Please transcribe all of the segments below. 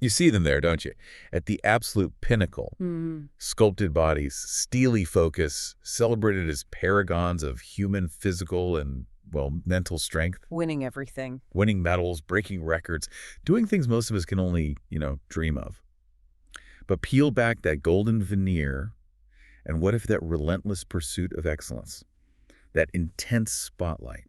You see them there, don't you? At the absolute pinnacle. Mm. Sculpted bodies, steely focus, celebrated as paragons of human physical and, well, mental strength. Winning everything. Winning medals, breaking records, doing things most of us can only, dream of. But peel back that golden veneer, and what if that relentless pursuit of excellence, that intense spotlight,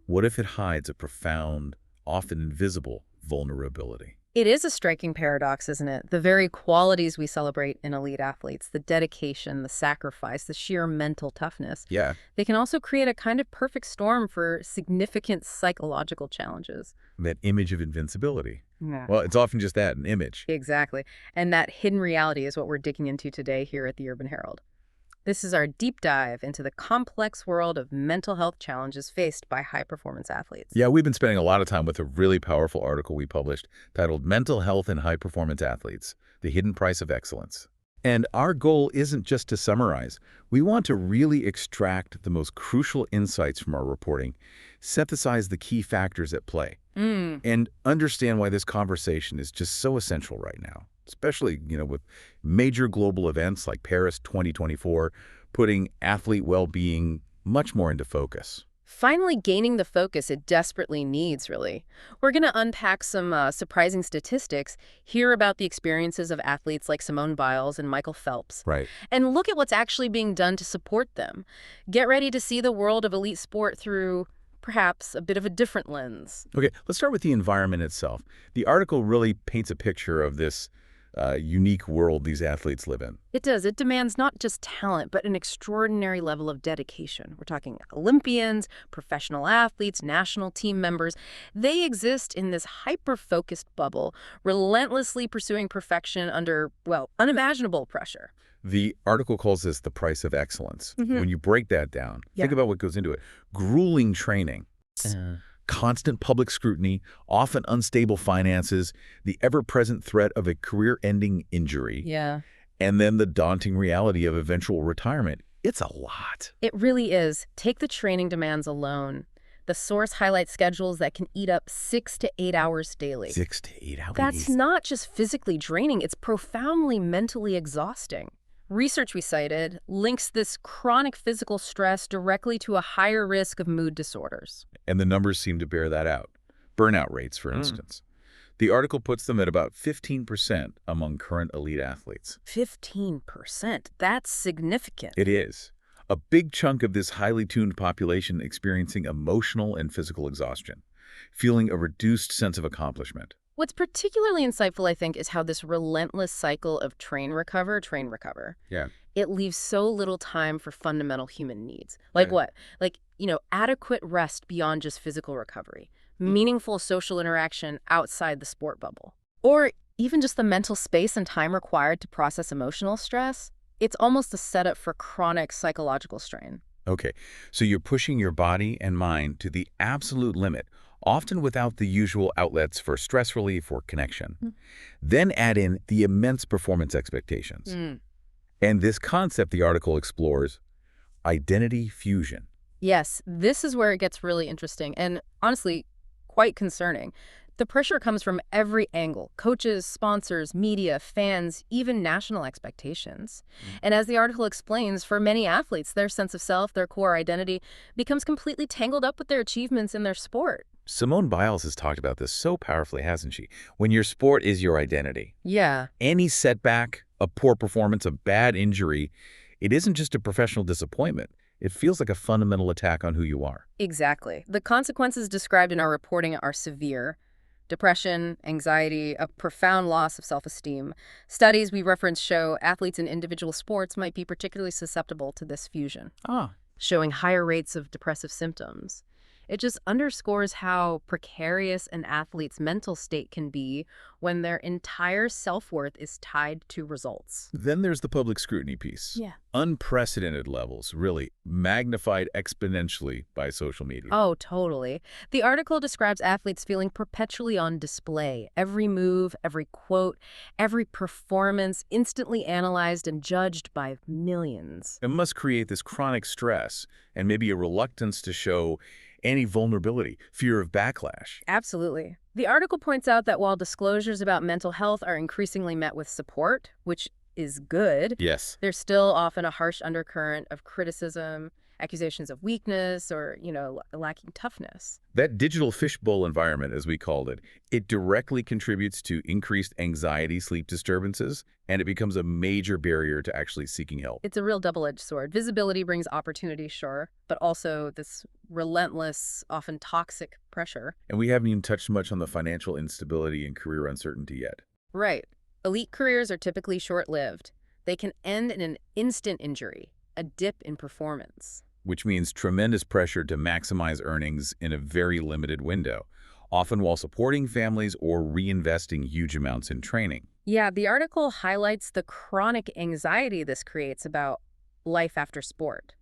what if it hides a profound, often invisible vulnerability? It is a striking paradox, isn't it? The very qualities we celebrate in elite athletes, the dedication, the sacrifice, the sheer mental toughness, Yeah, they can also create a kind of perfect storm for significant psychological challenges. that image of invincibility. Yeah. Well, it's often just that, an image. Exactly. And that hidden reality is what we're digging into today here at the Urban Herald. This is our deep dive into the complex world of mental health challenges faced by high-performance athletes. Yeah, we've been spending a lot of time with a really powerful article we published titled Mental Health in High-Performance Athletes, The Hidden Price of Excellence. And our goal isn't just to summarize. We want to really extract the most crucial insights from our reporting, synthesize the key factors at play, and understand why this conversation is just so essential right now, especially, with major global events like Paris 2024 putting athlete well-being much more into focus. Finally gaining the focus it desperately needs, really. We're going to unpack some surprising statistics, hear about the experiences of athletes like Simone Biles and Michael Phelps, Right. and look at what's actually being done to support them. Get ready to see the world of elite sport through perhaps a bit of a different lens. Okay, let's start with the environment itself. The article really paints a picture of this unique world these athletes live in. It does. It demands not just talent, but an extraordinary level of dedication. We're talking Olympians, professional athletes, national team members. They exist in this hyper-focused bubble, relentlessly pursuing perfection under, well, unimaginable pressure. The article calls this the price of excellence. When you break that down, think about what goes into it. Grueling training, constant public scrutiny, often unstable finances, the ever-present threat of a career-ending injury, Yeah. and then the daunting reality of eventual retirement. It's a lot. It really is. Take the training demands alone. The source highlights schedules that can eat up 6 to 8 hours daily. 6 to 8 hours. That's not just physically draining, it's profoundly mentally exhausting. Research we cited links this chronic physical stress directly to a higher risk of mood disorders. And the numbers seem to bear that out. Burnout rates, for instance. The article puts them at about 15% among current elite athletes. 15%. That's significant. It is. A big chunk of this highly tuned population experiencing emotional and physical exhaustion, feeling a reduced sense of accomplishment. What's particularly insightful, I think, is how this relentless cycle of train, recover, Yeah. it leaves so little time for fundamental human needs. Like Right. what? Like, adequate rest beyond just physical recovery, meaningful social interaction outside the sport bubble, or even just the mental space and time required to process emotional stress. It's almost a setup for chronic psychological strain. Okay, so you're pushing your body and mind to the absolute limit, often without the usual outlets for stress relief or connection. Then add in the immense performance expectations. And this concept the article explores, identity fusion. Yes, this is where it gets really interesting and honestly quite concerning. The pressure comes from every angle: coaches, sponsors, media, fans, even national expectations. And as the article explains, for many athletes, their sense of self, their core identity, becomes completely tangled up with their achievements in their sport. Simone Biles has talked about this so powerfully, hasn't she? When your sport is your identity. Yeah. Any setback, a poor performance, a bad injury, it isn't just a professional disappointment. It feels like a fundamental attack on who you are. Exactly. The consequences described in our reporting are severe. Depression, anxiety, a profound loss of self-esteem. Studies we reference show athletes in individual sports might be particularly susceptible to this fusion, showing higher rates of depressive symptoms. It just underscores how precarious an athlete's mental state can be when their entire self-worth is tied to results. Then there's the public scrutiny piece. Yeah. Unprecedented levels, really, magnified exponentially by social media. Oh, totally. The article describes athletes feeling perpetually on display. Every move, every quote, every performance instantly analyzed and judged by millions. It must create this chronic stress and maybe a reluctance to show any vulnerability, fear of backlash. Absolutely. The article points out that while disclosures about mental health are increasingly met with support, which is good, Yes. there's still often a harsh undercurrent of criticism, accusations of weakness, or, lacking toughness. That digital fishbowl environment, as we called it, it directly contributes to increased anxiety, sleep disturbances, and it becomes a major barrier to actually seeking help. It's a real double-edged sword. Visibility brings opportunity, sure, but also this relentless, often toxic pressure. And we haven't even touched much on the financial instability and career uncertainty yet. Right. Elite careers are typically short-lived. They can end in an instant injury, a dip in performance. Which means tremendous pressure to maximize earnings in a very limited window, often while supporting families or reinvesting huge amounts in training. Yeah, the article highlights the chronic anxiety this creates about life after sport.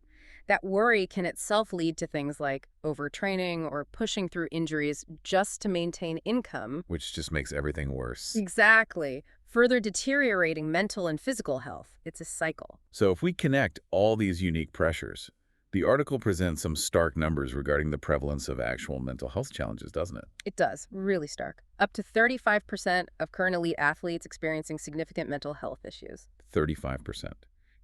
That worry can itself lead to things like overtraining or pushing through injuries just to maintain income. Which just makes everything worse. Exactly. Further deteriorating mental and physical health. It's a cycle. So if we connect all these unique pressures, the article presents some stark numbers regarding the prevalence of actual mental health challenges, doesn't it? It does, really stark. Up to 35% of current elite athletes experiencing significant mental health issues. 35%.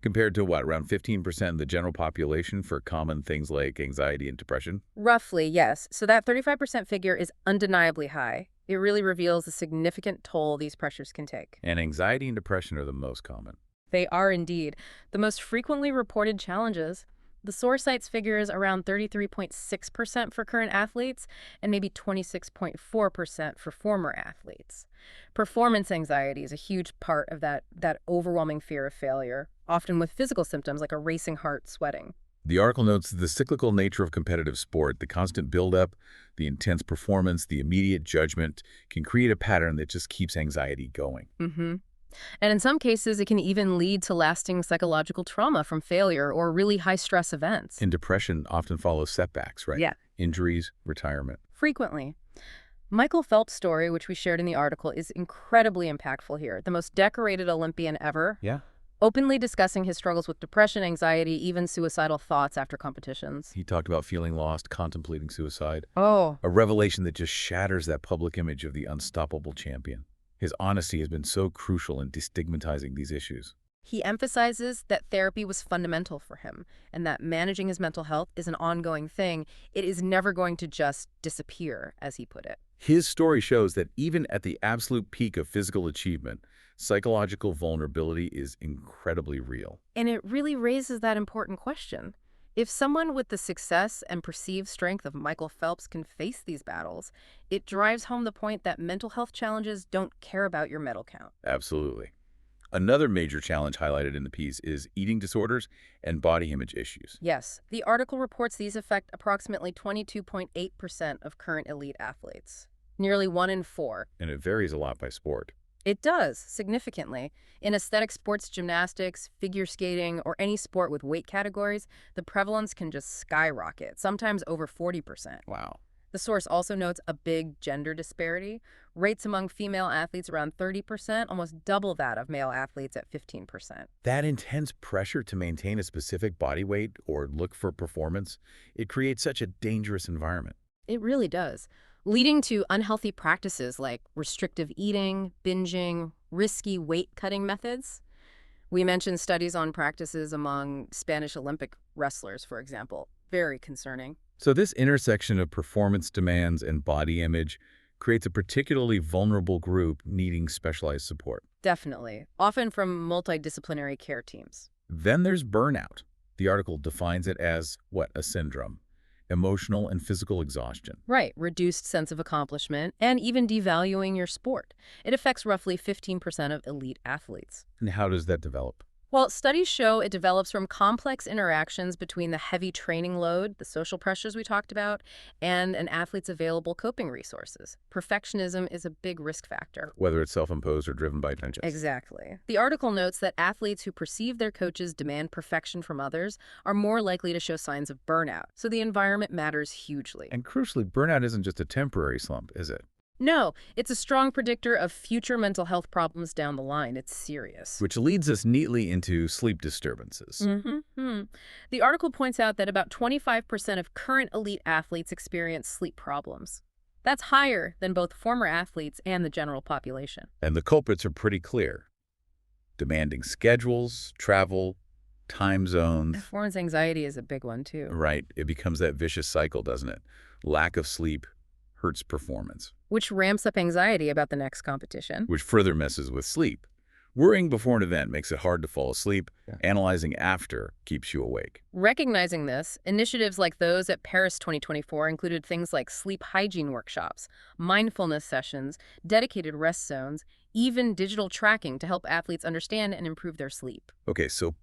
Compared to what, around 15% in the general population for common things like anxiety and depression? Roughly, yes. So that 35% figure is undeniably high. It really reveals the significant toll these pressures can take. And anxiety and depression are the most common. They are indeed the most frequently reported challenges. The source cites figures around 33.6% for current athletes and maybe 26.4% for former athletes. Performance anxiety is a huge part of that overwhelming fear of failure, often with physical symptoms like a racing heart, sweating. The article notes the cyclical nature of competitive sport, the constant buildup, the intense performance, the immediate judgment can create a pattern that just keeps anxiety going. Mm-hmm. And in some cases, it can even lead to lasting psychological trauma from failure or really high-stress events. And depression often follows setbacks, right? Yeah. Injuries, retirement. Frequently. Michael Phelps' story, which we shared in the article, is incredibly impactful here. The most decorated Olympian ever. Yeah. Openly discussing his struggles with depression, anxiety, even suicidal thoughts after competitions. He talked about feeling lost, contemplating suicide. Oh. A revelation that just shatters that public image of the unstoppable champion. His honesty has been so crucial in destigmatizing these issues. He emphasizes that therapy was fundamental for him and that managing his mental health is an ongoing thing. It is never going to just disappear, as he put it. His story shows that even at the absolute peak of physical achievement, psychological vulnerability is incredibly real. And it really raises that important question. If someone with the success and perceived strength of Michael Phelps can face these battles, it drives home the point that mental health challenges don't care about your medal count. Absolutely. Another major challenge highlighted in the piece is eating disorders and body image issues. Yes, the article reports these affect approximately 22.8% of current elite athletes, nearly 1 in 4. And it varies a lot by sport. It does, significantly. In aesthetic sports, gymnastics, figure skating, or any sport with weight categories, the prevalence can just skyrocket, sometimes over 40%. Wow. The source also notes a big gender disparity. Rates among female athletes around 30%, almost double that of male athletes at 15%. That intense pressure to maintain a specific body weight or look for performance, it creates such a dangerous environment. It really does, leading to unhealthy practices like restrictive eating, binging, risky weight-cutting methods. We mentioned studies on practices among Spanish Olympic wrestlers, for example. Very concerning. So this intersection of performance demands and body image creates a particularly vulnerable group needing specialized support. Definitely, often from multidisciplinary care teams. Then there's burnout. The article defines it as, what, a syndrome. Emotional and physical exhaustion. Right, reduced sense of accomplishment, and even devaluing your sport. It affects roughly 15% of elite athletes. And how does that develop? Well, studies show it develops from complex interactions between the heavy training load, the social pressures we talked about, and an athlete's available coping resources. Perfectionism is a big risk factor. Whether it's self-imposed or driven by tension. Exactly. The article notes that athletes who perceive their coaches demand perfection from others are more likely to show signs of burnout. So the environment matters hugely. And crucially, burnout isn't just a temporary slump, is it? No, it's a strong predictor of future mental health problems down the line. It's serious. Which leads us neatly into sleep disturbances. Mm-hmm. The article points out that about 25% of current elite athletes experience sleep problems. That's higher than both former athletes and the general population. And the culprits are pretty clear. Demanding schedules, travel, time zones. Performance anxiety is a big one, too. Right, it becomes that vicious cycle, doesn't it? Lack of sleep hurts performance, Which ramps up anxiety about the next competition. which further messes with sleep. Worrying before an event makes it hard to fall asleep. Analyzing after keeps you awake. Recognizing this, initiatives like those at Paris 2024 included things like sleep hygiene workshops, mindfulness sessions, dedicated rest zones, even digital tracking to help athletes understand and improve their sleep. Okay, so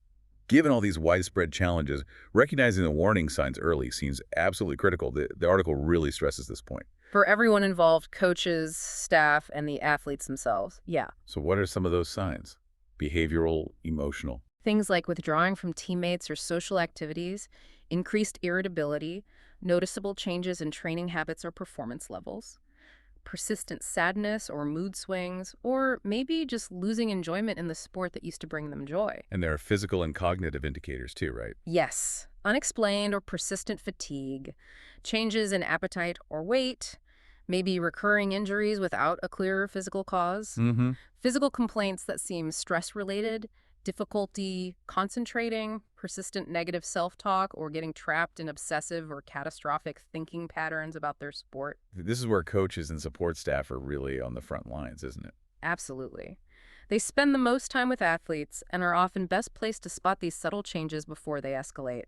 given all these widespread challenges, recognizing the warning signs early seems absolutely critical. The article really stresses this point. For everyone involved, coaches, staff, and the athletes themselves. Yeah. So what are some of those signs? Behavioral, emotional. Things like withdrawing from teammates or social activities, increased irritability, noticeable changes in training habits or performance levels, persistent sadness or mood swings, or maybe just losing enjoyment in the sport that used to bring them joy. And there are physical and cognitive indicators too, right? Yes, unexplained or persistent fatigue, changes in appetite or weight, maybe recurring injuries without a clear physical cause, Mm-hmm. physical complaints that seem stress-related, difficulty concentrating, persistent negative self-talk, or getting trapped in obsessive or catastrophic thinking patterns about their sport. This is where coaches and support staff are really on the front lines, isn't it? Absolutely. They spend the most time with athletes and are often best placed to spot these subtle changes before they escalate.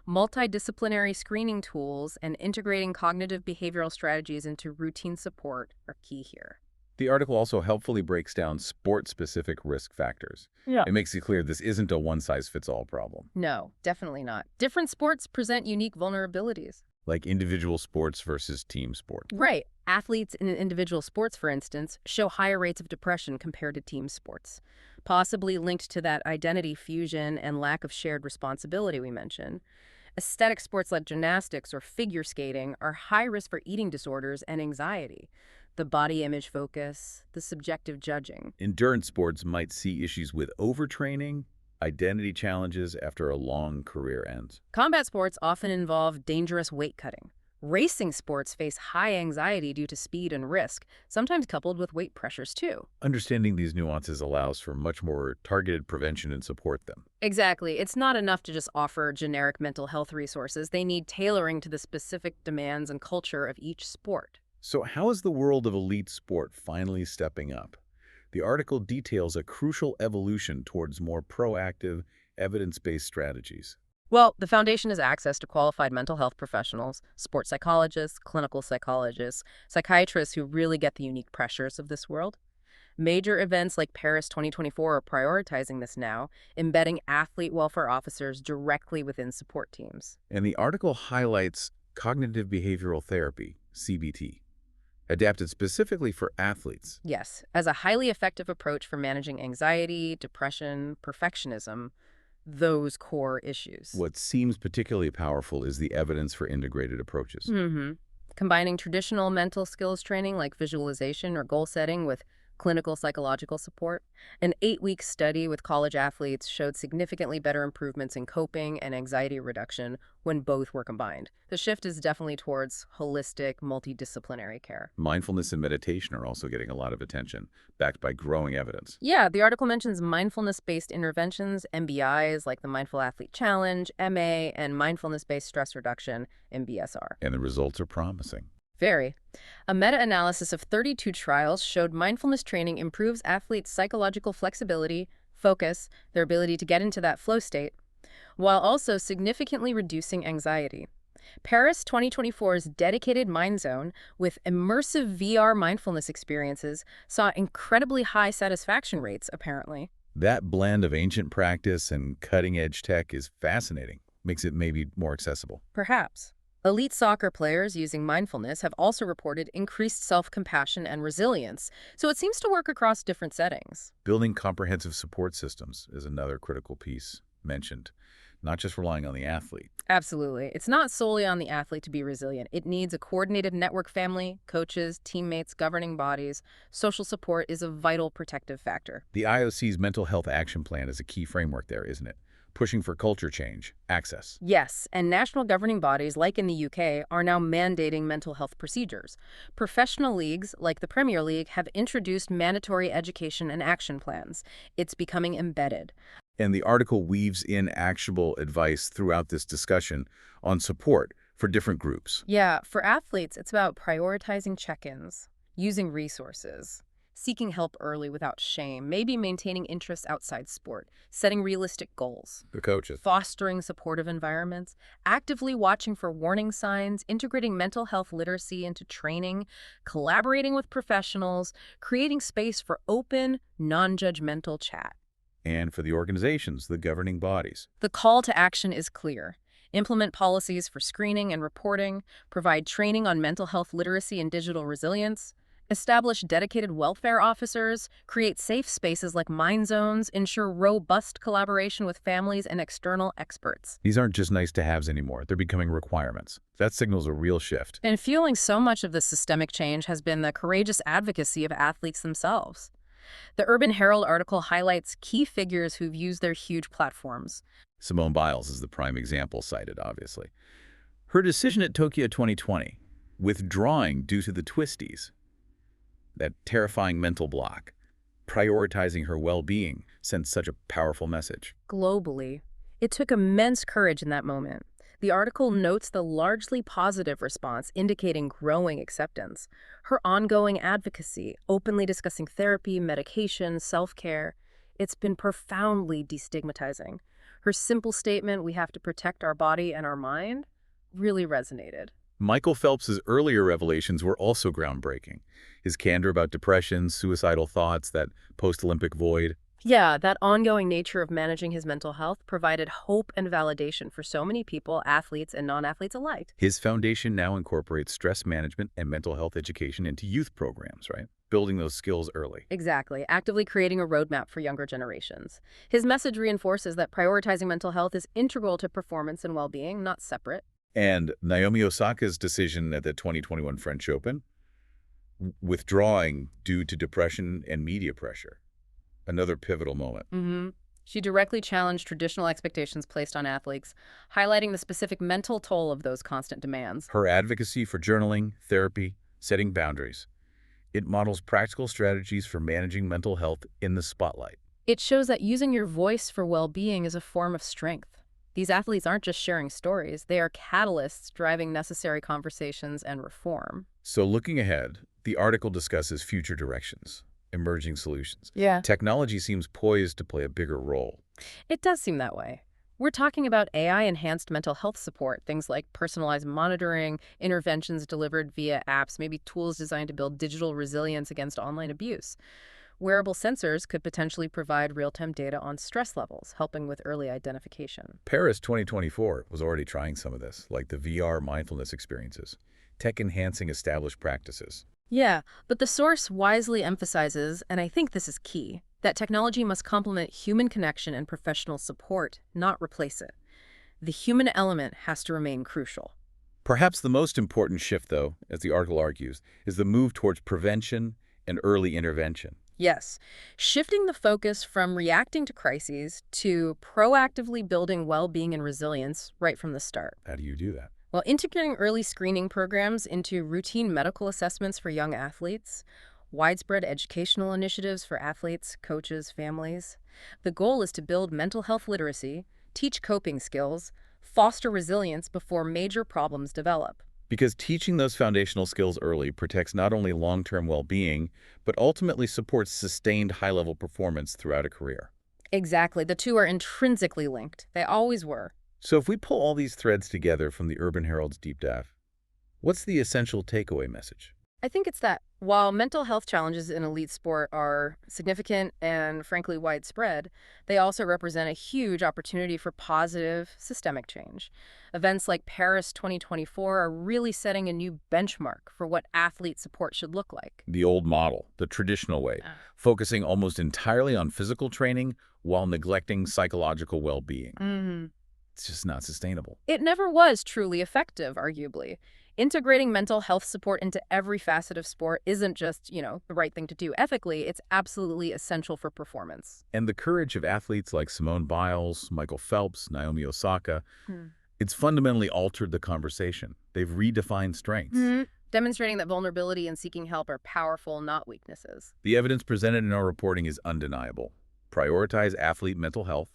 Multidisciplinary screening tools and integrating cognitive behavioral strategies into routine support are key here. The article also helpfully breaks down sport-specific risk factors. Yeah. It makes it clear this isn't a one-size-fits-all problem. No, definitely not. Different sports present unique vulnerabilities. Like individual sports versus team sport. Right. Athletes in individual sports, for instance, show higher rates of depression compared to team sports, possibly linked to that identity fusion and lack of shared responsibility we mentioned. Aesthetic sports like gymnastics or figure skating are high risk for eating disorders and anxiety. The body image focus, the subjective judging. Endurance sports might see issues with overtraining, identity challenges after a long career ends. Combat sports often involve dangerous weight cutting. Racing sports face high anxiety due to speed and risk, sometimes coupled with weight pressures too. Understanding these nuances allows for much more targeted prevention and support them. Exactly. It's not enough to just offer generic mental health resources. They need tailoring to the specific demands and culture of each sport. So how is the world of elite sport finally stepping up? The article details a crucial evolution towards more proactive, evidence-based strategies. Well, the foundation is access to qualified mental health professionals, sports psychologists, clinical psychologists, psychiatrists who really get the unique pressures of this world. Major events like Paris 2024 are prioritizing this now, embedding athlete welfare officers directly within support teams. And the article highlights cognitive behavioral therapy, CBT, adapted specifically for athletes. Yes, as a highly effective approach for managing anxiety, depression, perfectionism, those core issues. What seems particularly powerful is the evidence for integrated approaches. Combining traditional mental skills training like visualization or goal setting with clinical psychological support. An 8-week study with college athletes showed significantly better improvements in coping and anxiety reduction when both were combined. The shift is definitely towards holistic, multidisciplinary care. Mindfulness and meditation are also getting a lot of attention, backed by growing evidence. Yeah, the article mentions mindfulness-based interventions, MBIs, like the Mindful Athlete Challenge, MA, and mindfulness-based stress reduction, MBSR. And the results are promising. Very. A meta-analysis of 32 trials showed mindfulness training improves athletes' psychological flexibility, focus, their ability to get into that flow state, while also significantly reducing anxiety. Paris 2024's dedicated Mind Zone with immersive VR mindfulness experiences saw incredibly high satisfaction rates, apparently. That blend of ancient practice and cutting-edge tech is fascinating. Makes it maybe more accessible. Perhaps. Elite soccer players using mindfulness have also reported increased self-compassion and resilience, so it seems to work across different settings. Building comprehensive support systems is another critical piece mentioned. not just relying on the athlete. Absolutely. It's not solely on the athlete to be resilient. It needs a coordinated network family, coaches, teammates, governing bodies. Social support is a vital protective factor. The IOC's Mental Health Action Plan is a key framework there, isn't it? Pushing for culture change, access. Yes, and national governing bodies, like in the UK, are now mandating mental health procedures. Professional leagues, like the Premier League, have introduced mandatory education and action plans. It's becoming embedded. And the article weaves in actionable advice throughout this discussion on support for different groups. Yeah, for athletes, it's about prioritizing check-ins, using resources, seeking help early without shame, maybe maintaining interests outside sport, setting realistic goals, The coaches. fostering supportive environments, actively watching for warning signs, integrating mental health literacy into training, collaborating with professionals, creating space for open, non-judgmental chat. And for the organizations, the governing bodies. The call to action is clear. Implement policies for screening and reporting, provide training on mental health literacy and digital resilience, establish dedicated welfare officers, create safe spaces like mind zones, ensure robust collaboration with families and external experts. These aren't just nice-to-haves anymore. They're becoming requirements. That signals a real shift. And fueling so much of this systemic change has been the courageous advocacy of athletes themselves. The Urban Herald article highlights key figures who've used their huge platforms. Simone Biles is the prime example cited, obviously. Her decision at Tokyo 2020, withdrawing due to the twisties, that terrifying mental block, prioritizing her well-being, sent such a powerful message. Globally, it took immense courage in that moment. The article notes the largely positive response, indicating growing acceptance. Her ongoing advocacy, openly discussing therapy, medication, self-care, it's been profoundly destigmatizing. Her simple statement, "We have to protect our body and our mind," really resonated. Michael Phelps's earlier revelations were also groundbreaking. His candor about depression, suicidal thoughts, that post-Olympic void. Yeah, that ongoing nature of managing his mental health provided hope and validation for so many people, athletes and non-athletes alike. His foundation now incorporates stress management and mental health education into youth programs, right? Building those skills early. Exactly, actively creating a roadmap for younger generations. His message reinforces that prioritizing mental health is integral to performance and well-being, not separate. And Naomi Osaka's decision at the 2021 French Open, withdrawing due to depression and media pressure. Another pivotal moment. She directly challenged traditional expectations placed on athletes, highlighting the specific mental toll of those constant demands. Her advocacy for journaling, therapy, setting boundaries. It models practical strategies for managing mental health in the spotlight. It shows that using your voice for well-being is a form of strength. These athletes aren't just sharing stories, they are catalysts driving necessary conversations and reform. So looking ahead, the article discusses future directions, emerging solutions. Yeah. Technology seems poised to play a bigger role. It does seem that way. We're talking about AI-enhanced mental health support, things like personalized monitoring, interventions delivered via apps, maybe tools designed to build digital resilience against online abuse. Wearable sensors could potentially provide real-time data on stress levels, helping with early identification. Paris 2024 was already trying some of this, like the VR mindfulness experiences, tech-enhancing established practices. Yeah, but the source wisely emphasizes, and I think this is key, that technology must complement human connection and professional support, not replace it. The human element has to remain crucial. Perhaps the most important shift, though, as the article argues, is the move towards prevention and early intervention. Yes, shifting the focus from reacting to crises to proactively building well-being and resilience right from the start. How do you do that? While integrating early screening programs into routine medical assessments for young athletes, widespread educational initiatives for athletes, coaches, families, the goal is to build mental health literacy, teach coping skills, foster resilience before major problems develop. Because teaching those foundational skills early protects not only long-term well-being, but ultimately supports sustained high-level performance throughout a career. Exactly. The two are intrinsically linked. They always were. So if we pull all these threads together from the Urban Herald's deep dive, what's the essential takeaway message? I think it's that while mental health challenges in elite sport are significant and frankly widespread, they also represent a huge opportunity for positive systemic change. Events like Paris 2024 are really setting a new benchmark for what athlete support should look like. The old model, the traditional way, focusing almost entirely on physical training while neglecting psychological well-being. It's just not sustainable. It never was truly effective, arguably. Integrating mental health support into every facet of sport isn't just, the right thing to do ethically. It's absolutely essential for performance. And the courage of athletes like Simone Biles, Michael Phelps, Naomi Osaka, Hmm. it's fundamentally altered the conversation. They've redefined strengths. Demonstrating that vulnerability and seeking help are powerful, not weaknesses. The evidence presented in our reporting is undeniable. Prioritize athlete mental health,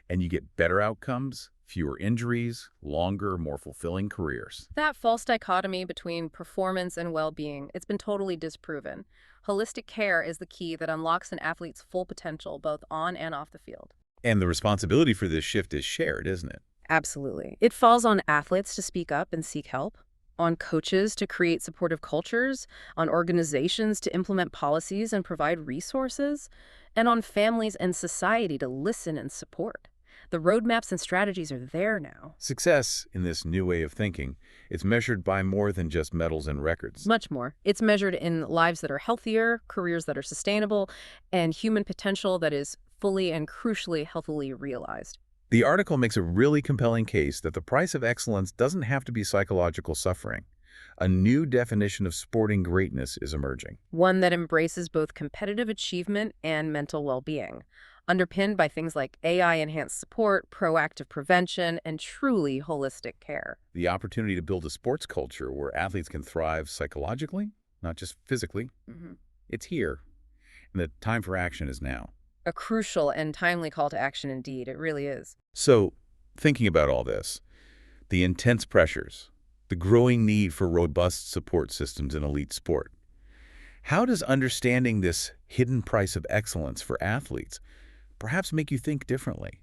and you get better outcomes, fewer injuries, longer, more fulfilling careers. That false dichotomy between performance and well-being, it's been totally disproven. Holistic care is the key that unlocks an athlete's full potential, both on and off the field. And the responsibility for this shift is shared, isn't it? Absolutely. It falls on athletes to speak up and seek help, on coaches to create supportive cultures, on organizations to implement policies and provide resources, and on families and society to listen and support. The roadmaps and strategies are there now. Success in this new way of thinking, it's measured by more than just medals and records. Much more. It's measured in lives that are healthier, careers that are sustainable, and human potential that is fully and crucially healthily realized. The article makes a really compelling case that the price of excellence doesn't have to be psychological suffering. A new definition of sporting greatness is emerging. One that embraces both competitive achievement and mental well-being, underpinned by things like AI-enhanced support, proactive prevention, and truly holistic care. The opportunity to build a sports culture where athletes can thrive psychologically, not just physically, it's here. And the time for action is now. A crucial and timely call to action indeed. It really is. So, thinking about all this, the intense pressures, the growing need for robust support systems in elite sport, how does understanding this hidden price of excellence for athletes perhaps make you think differently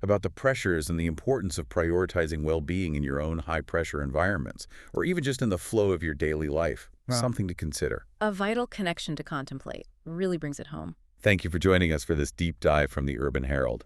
about the pressures and the importance of prioritizing well-being in your own high-pressure environments, or even just in the flow of your daily life? Wow. Something to consider. A vital connection to contemplate. Really brings it home. Thank you for joining us for this deep dive from the Urban Herald.